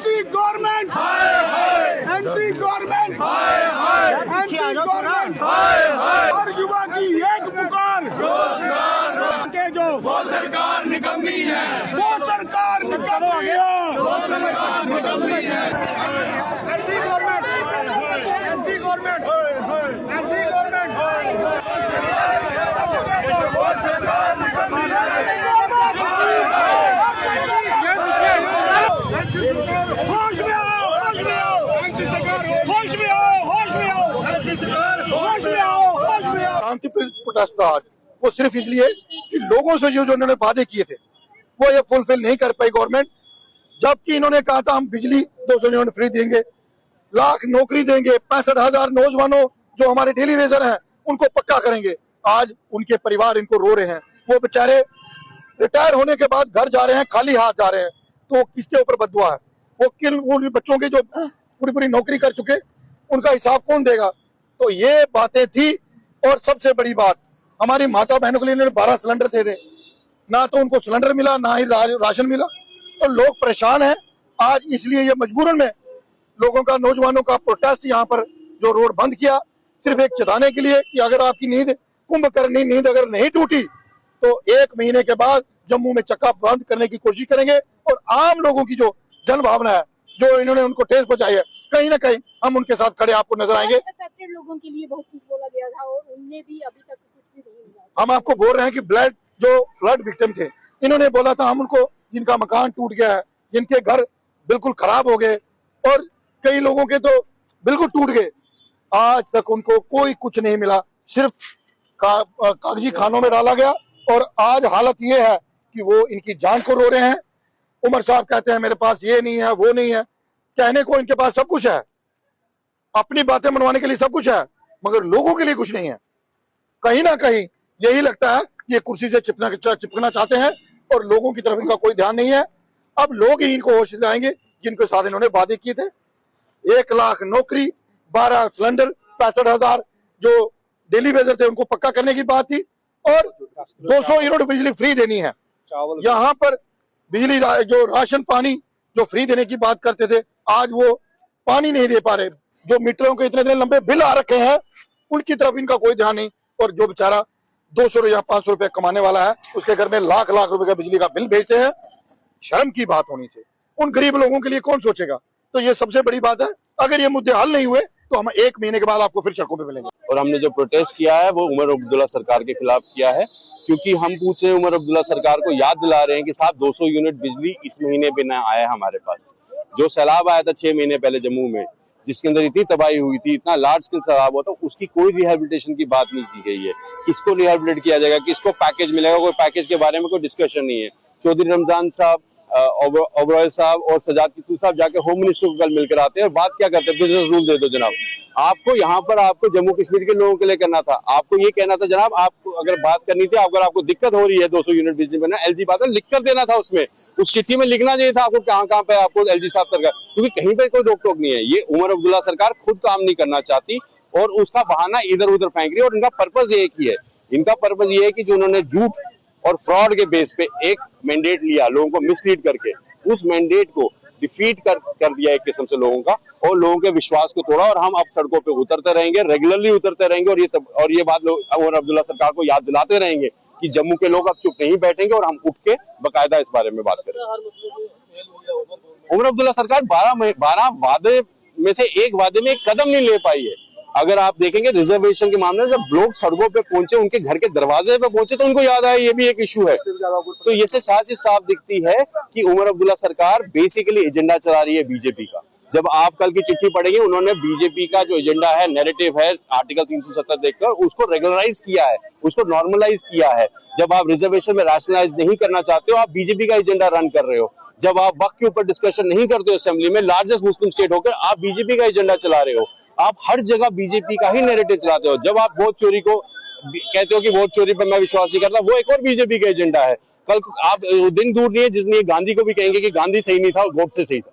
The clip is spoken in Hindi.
MC government MC government MC government और युवा की एक पुकार के जो वो सरकार निकम्मी है, वो सरकार निकम्मी है, वो सरकार निकम्मी है। MC government MC government MC government होश में आओ, होश में आओ, होश में आओ, होश में आओ, होश में आओ, होश में आओ। शांतिपूर्ण प्रोटेस्ट था आज, वो सिर्फ इसलिए कि लोगों से जो उन्होंने वादे किए थे वो ये फुलफिल नहीं कर पाई गवर्नमेंट। जबकि इन्होंने कहा था हम बिजली 200 यूनिट फ्री देंगे, लाख नौकरी देंगे, 65,000 नौजवानों जो हमारे डेली वेजर हैं उनको पक्का करेंगे। आज उनके परिवार इनको रो रहे हैं, वो बेचारे रिटायर होने के बाद घर जा रहे हैं, खाली हाथ जा रहे हैं, तो किसके ऊपर बददुआ है? वो किन उन बच्चों के जो पूरी नौकरी कर चुके उनका हिसाब कौन देगा? तो ये बातें थी। और सबसे बड़ी बात, हमारी माता बहनों के लिए इन्होंने 12 सिलेंडर दे दे, ना तो उनको सिलेंडर मिला ना ही राशन मिला, तो लोग परेशान हैं आज। इसलिए ये मजबूरन में लोगों का, नौजवानों का प्रोटेस्ट यहाँ पर जो रोड बंद किया, सिर्फ एक चेताने के लिए कि अगर आपकी नींद कुंभकर्णी नींद अगर नहीं टूटी तो 1 महीने के बाद जम्मू में चक्का बंद करने की कोशिश करेंगे। और आम लोगों की जो जन भावना है, जो इन्होंने उनको ठेस पहुंचाई है, कहीं ना कहीं हम उनके साथ खड़े आपको नजर आएंगे। अफेक्टेड लोगों के लिए बहुत कुछ बोला गया था और उन्हें भी अभी तक कुछ भी नहीं मिला। हम आपको बोल रहे हैं कि ब्लड जो फ्लड विक्टिम थे, इन्होंने बोला था हम उनको, जिनका मकान टूट गया है, जिनके घर बिल्कुल खराब हो गए और कई लोगों के तो बिल्कुल टूट गए, आज तक उनको कोई कुछ नहीं मिला, सिर्फ कागजी खानों में डाला गया। और आज हालत ये है कि वो इनकी जान को रो रहे हैं। उमर साहब कहते हैं मेरे पास ये नहीं है, वो नहीं है, कहने को इनके पास सब कुछ है, अपनी बातें मनवाने के लिए सब कुछ है, मगर लोगों के लिए कुछ नहीं है। कहीं ना कहीं यही लगता है ये कुर्सी से चिपकना चाहते हैं और लोगों की तरफ इनका कोई ध्यान नहीं है। अब लोग ही इनको होश दिलाएंगे जिनके साथ इन्होंने वादे किए थे। 1 लाख नौकरी, 12 सिलेंडर, 65,000 जो डेली वेजर थे उनको पक्का करने की बात थी, और 200 यूनिट बिजली फ्री देनी है। यहाँ पर बिजली जो राशन पानी जो फ्री देने की बात करते थे, आज वो पानी नहीं दे पा रहे। जो मीटरों के इतने लंबे बिल आ रखे हैं उनकी तरफ इनका कोई ध्यान नहीं। और जो बेचारा 200 या 500 रुपए कमाने वाला है, उसके घर में लाख रुपए का बिजली का बिल भेजते हैं, शर्म की बात होनी चाहिए। उन गरीब लोगों के लिए कौन सोचेगा? तो ये सबसे बड़ी बात है। अगर ये मुद्दे हल नहीं हुए तो हम 1 महीने के बाद आपको फिर सड़कों पे मिलेंगे। और हमने जो प्रोटेस्ट किया है वो उमर अब्दुल्ला सरकार के खिलाफ किया है, क्योंकि हम पूछ रहे हैं, उमर अब्दुल्ला सरकार को याद दिला रहे हैं कि साहब 200 यूनिट बिजली इस महीने भी ना आया हमारे पास। जो सैलाब आया था 6 महीने पहले जम्मू में, जिसके अंदर इतनी तबाही हुई थी, इतना लार्ज स्केल सैलाब हुआ था, उसकी कोई रिहेबिलिटेशन की बात नहीं की गई है। किसको रिहेबिलिटेट किया जाएगा, किसको पैकेज मिलेगा, कोई पैकेज के बारे में कोई डिस्कशन नहीं है। चौधरी रमजान साहब, ओबरॉय साहब और सजाद किशोर साहब जाके होम मिनिस्टर को कल मिलकर आते हैं और बात क्या करते हैं, बिजनेस रूल दे दो जनाब। आपको यहाँ पर आपको जम्मू कश्मीर के लोगों के लिए करना था, आपको ये कहना था जनाब, आपको अगर बात करनी थी, अगर आपको दिक्कत हो रही है 200 यूनिट बिजली बनना, एलजी बात लिख कर देना था, उसमें उस चिट्ठी में लिखना चाहिए था आपको कहाँ पे आपको एलजी साहब सरकार, क्योंकि कहीं पे कोई रोक टोक नहीं है। ये उमर अब्दुल्ला सरकार खुद काम नहीं करना चाहती और उसका बहाना इधर उधर फेंक रही है। और इनका पर्पज एक ही है, इनका पर्पज ये है कि जो उन्होंने झूठ और फ्रॉड के बेस पे एक मैंडेट लिया, लोगों को मिसलीड करके, उस मैंडेट को डिफीट कर दिया एक किस्म से लोगों का, और लोगों के विश्वास को तोड़ा। और हम अब सड़कों पे उतरते रहेंगे, रेगुलरली उतरते रहेंगे, और ये बात उमर अब्दुल्ला सरकार को याद दिलाते रहेंगे कि जम्मू के लोग अब चुप नहीं बैठेंगे और हम उठ के बकायदा इस बारे में बात करेंगे। उमर अब्दुल्ला सरकार 12 वादे में से एक वादे में एक कदम नहीं ले पाई है। अगर आप देखेंगे रिजर्वेशन के मामले में जब लोग सड़कों पे पहुंचे, उनके घर के दरवाजे पे पहुंचे, तो उनको याद आया ये भी एक इशू है। तो ये से साफ दिखती है कि उमर अब्दुल्ला सरकार बेसिकली एजेंडा चला रही है बीजेपी का। जब आप कल की चिट्ठी पढ़ेंगे, उन्होंने बीजेपी का जो एजेंडा है, नैरेटिव है, आर्टिकल 370 देखकर उसको रेगुलराइज किया है, उसको नॉर्मलाइज किया है। जब आप रिजर्वेशन में रैशनलाइज नहीं करना चाहते हो, आप बीजेपी का एजेंडा रन कर रहे हो। जब आप वक्त के ऊपर डिस्कशन नहीं करते हो असेंबली में, लार्जेस्ट मुस्लिम स्टेट होकर आप बीजेपी का एजेंडा चला रहे हो। आप हर जगह बीजेपी का ही नैरेटिव चलाते हो। जब आप वोट चोरी को कहते हो कि वोट चोरी पर मैं विश्वास नहीं करता, वो एक और बीजेपी का एजेंडा है। कल आप दिन दूर नहीं है जिसमें गांधी को भी कहेंगे कि गांधी सही नहीं था और गोडसे सही था।